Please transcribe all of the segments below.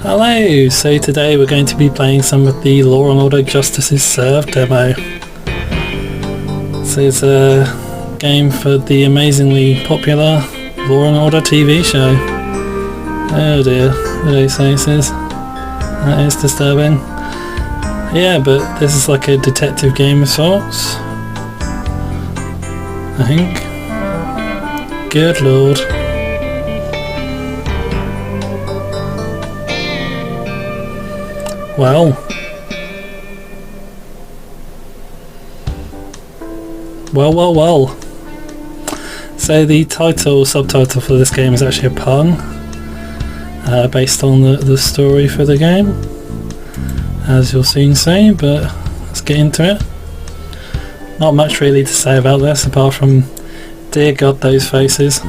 Hello! So today we're going to be playing some of the Law and Order Justice is Served demo. So it's a game for the amazingly popular Law and Order TV show. Oh dear, those faces. That is disturbing. Yeah, but this is like a detective game of sorts, I think. Good lord. Well. Well. So the subtitle for this game is actually a pun, based on the story for the game, as you'll soon see, but let's get into it. Not much really to say about this, apart from, dear God, those faces.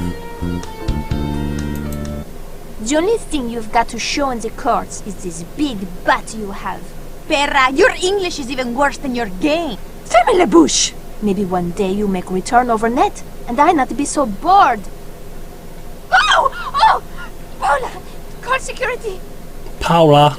The only thing you've got to show in the courts is this big butt you have. Perra, your English is even worse than your game. Ferme la bouche! Maybe one day you make return over net, and I not be so bored. Oh! Paula! Call security! Paula!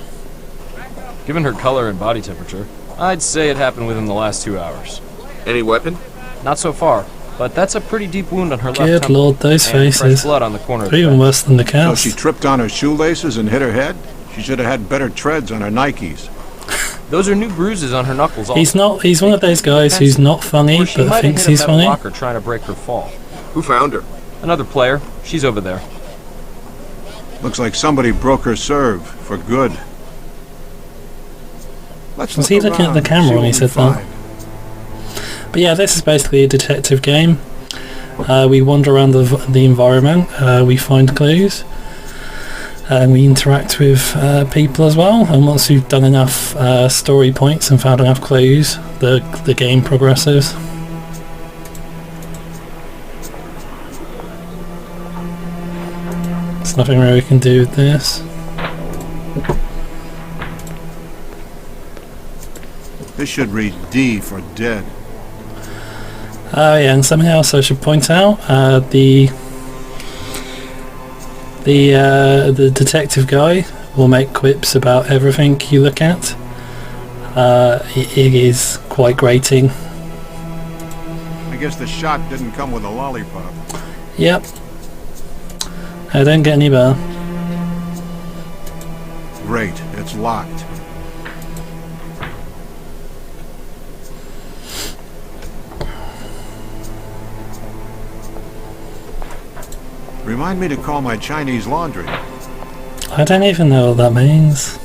Given her color and body temperature, I'd say it happened within the last 2 hours. Any weapon? Not so far, but that's a pretty deep wound on her left Good temple. lord, those and fresh faces. blood on the corner of the Even back. worse than the So cast. she tripped on her shoelaces and hit her head? She should have had better treads on her Nikes. Those are new bruises on her knuckles. Also. He's one of those guys who's not funny, Or she but might have thinks hit a he's metal funny. locker trying to break her fall. Who found her? Another player. She's over there. Looks like somebody broke her serve for good. Let's Was look he looking at the around, camera see when he what said we that? find. But yeah, this is basically a detective game. We wander around the environment, we find clues, and we interact with people as well. And once we've done enough story points and found enough clues, the game progresses. There's nothing really we can do with this. This should read D for dead. Oh yeah, and something else I should point out: the detective guy will make quips about everything you look at. It is quite grating. I guess the shot didn't come with a lollipop. Yep. I don't get any better. Great, it's locked. Remind me to call my Chinese laundry. I don't even know what that means.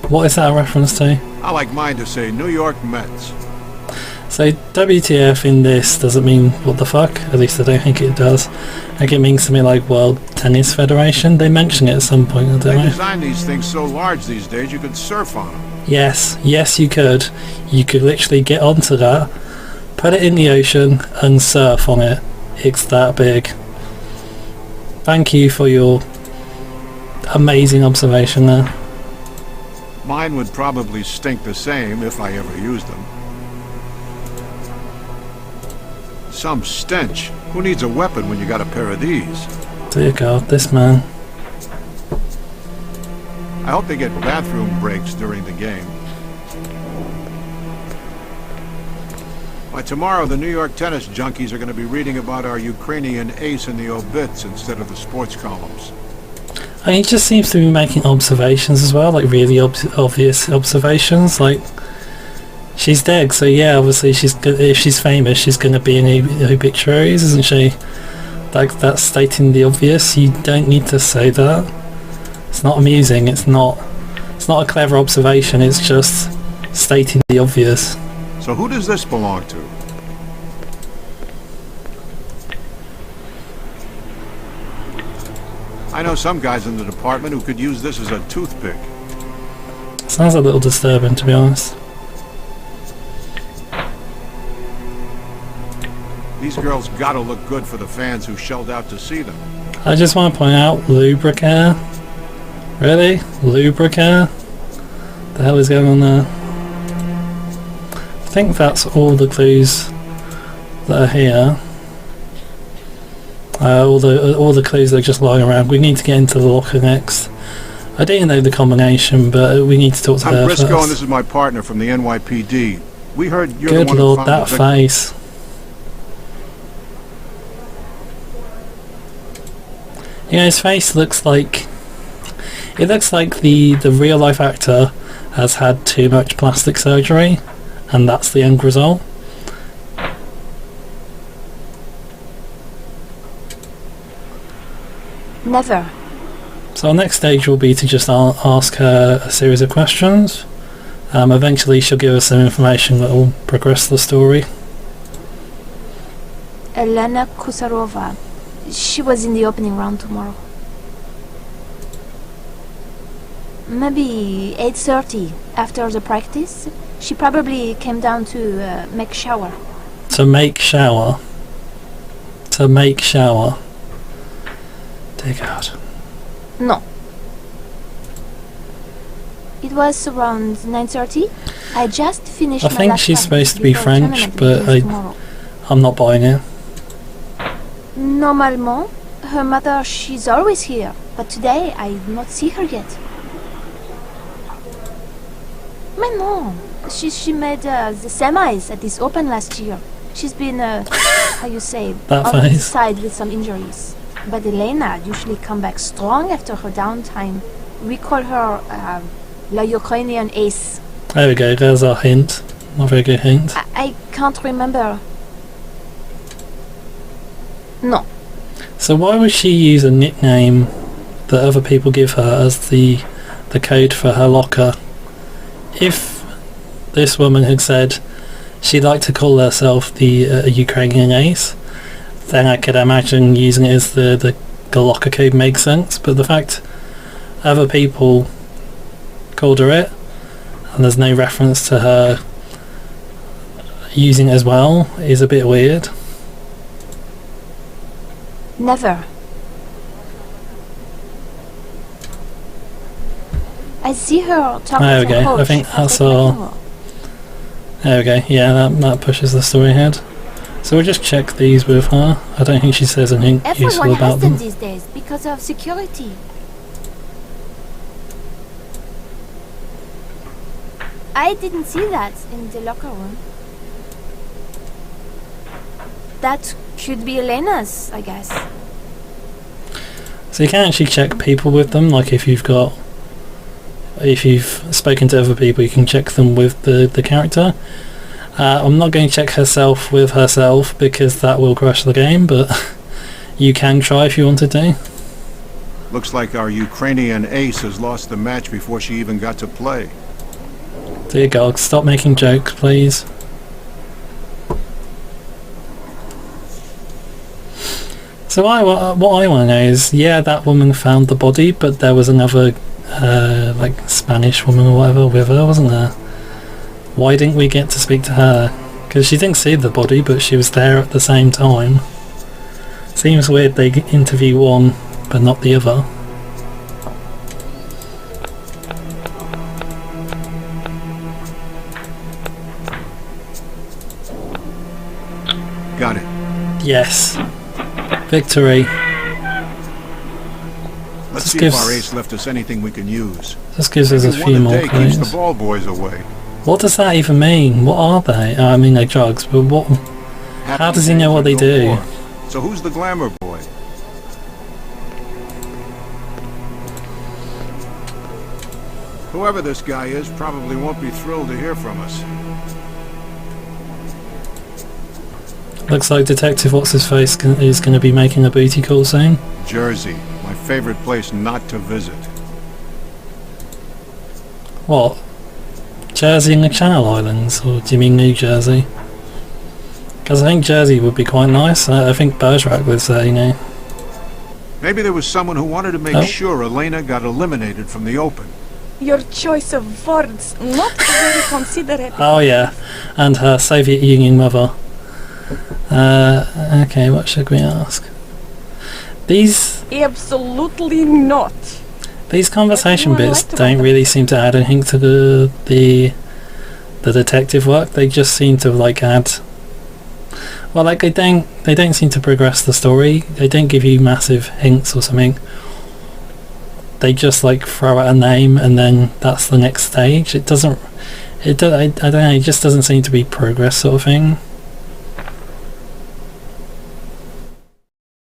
What is that a reference to? I like mine to say New York Mets. So WTF in this doesn't mean what the fuck, at least I don't think it does. I think it means something like World Tennis Federation. They mention it at some point, don't They they? design these things so large these days you could surf on them. Yes you could. You could literally get onto that, put it in the ocean and surf on it. It's that big. Thank you for your amazing observation there. Mine would probably stink the same if I ever used them. Some stench. Who needs a weapon when you got a pair of these? Dear God, this man. I hope they get bathroom breaks during the game. By tomorrow, the New York tennis junkies are going to be reading about our Ukrainian ace in the obits instead of the sports columns. And he just seems to be making observations as well, like really obvious observations. Like, she's dead, so yeah, obviously if she's famous, she's going to be in obituaries, isn't she? Like, that's stating the obvious. You don't need to say that. It's not amusing. It's not a clever observation. It's just stating the obvious. So who does this belong to? I know some guys in the department who could use this as a toothpick. Sounds a little disturbing, to be honest. These girls gotta look good for the fans who shelled out to see them. I just want to point out, lubricare. Really? Lubricare? The hell is going on there? I think that's all the clues that are here. All the clues that are just lying around. We need to get into the locker next. I didn't know the combination, but we need to talk to I'm her Briscoe, first. and this is my partner from the NYPD. We heard you're Good the one who lord, found that the victim. face. You know, his face looks like... It looks like the real life actor has had too much plastic surgery, and that's the end result. Never. So our next stage will be to just ask her a series of questions. Eventually she'll give us some information that will progress the story. Elena Kusarova. She was in the opening round tomorrow. Maybe 8:30 after the practice. She probably came down to make shower. To make shower. To make shower. Dear God. No. It was around 9:30. I just finished I my think last she's practice supposed to be before French, tournament but begins tomorrow. I'm not buying it. Normalement, her mother, she's always here, but today I did not see her yet. Mais non, she made the semis at this Open last year. She's been, how you say, That on the face. side with some injuries. But Elena usually come back strong after her downtime. We call her la Ukrainian ace. There we go, there's our hint. Not a very good hint. I can't remember. No. So why would she use a nickname that other people give her as the code for her locker? If this woman had said she'd like to call herself the Ukrainian ace, then I could imagine using it as the locker code makes sense. But the fact other people called her it, and there's no reference to her using it as well, is a bit weird. Never. I see her talking There we to her go. I coach, think that's Patrick all. McEnroe. There we go. Yeah, that pushes the story ahead. So we'll just check these with her. I don't think she says anything useful Everyone about has them them. these days because of security. I didn't see that in the locker room. That could be Elena's, I guess. So you can actually check people with them, like if you've spoken to other people, you can check them with the character. I'm not going to check herself with herself because that will crash the game, but you can try if you want to do. Looks like our Ukrainian ace has lost the match before she even got to play. Dear God, stop making jokes, please. So what I want to know is, yeah, that woman found the body, but there was another like Spanish woman or whatever with her, wasn't there? Why didn't we get to speak to her? Because she didn't see the body, but she was there at the same time. Seems weird they interview one but not the other. Got it. Yes. Victory. Let's This see gives- if our ace left us anything we can use. This gives us a Maybe few one more a day keeps the clues. ball boys away. What does that even mean? What are they? I mean, they're drugs, but what? How does he know what they do? So who's the glamour boy? Whoever this guy is probably won't be thrilled to hear from us. Looks like Detective What's-His-Face is going to be making a booty call soon. Jersey, my favorite place not to visit. What? Jersey and the Channel Islands? Or do you mean New Jersey? Because I think Jersey would be quite nice. I think Bergerac lives there, you know. Maybe there was someone who wanted to make Oh. sure Elena got eliminated from the Open. Your choice of words, not very considerate. Oh yeah, and her Soviet Union mother. Okay, what should we ask? These Absolutely not. conversation Everyone bits liked about don't them. really seem to add anything to the detective work. They just seem to like add. Well, like they don't seem to progress the story. They don't give you massive hints or something. they just like throw out a name and then that's the next stage. It doesn't. I don't know. It just doesn't seem to be progress sort of thing.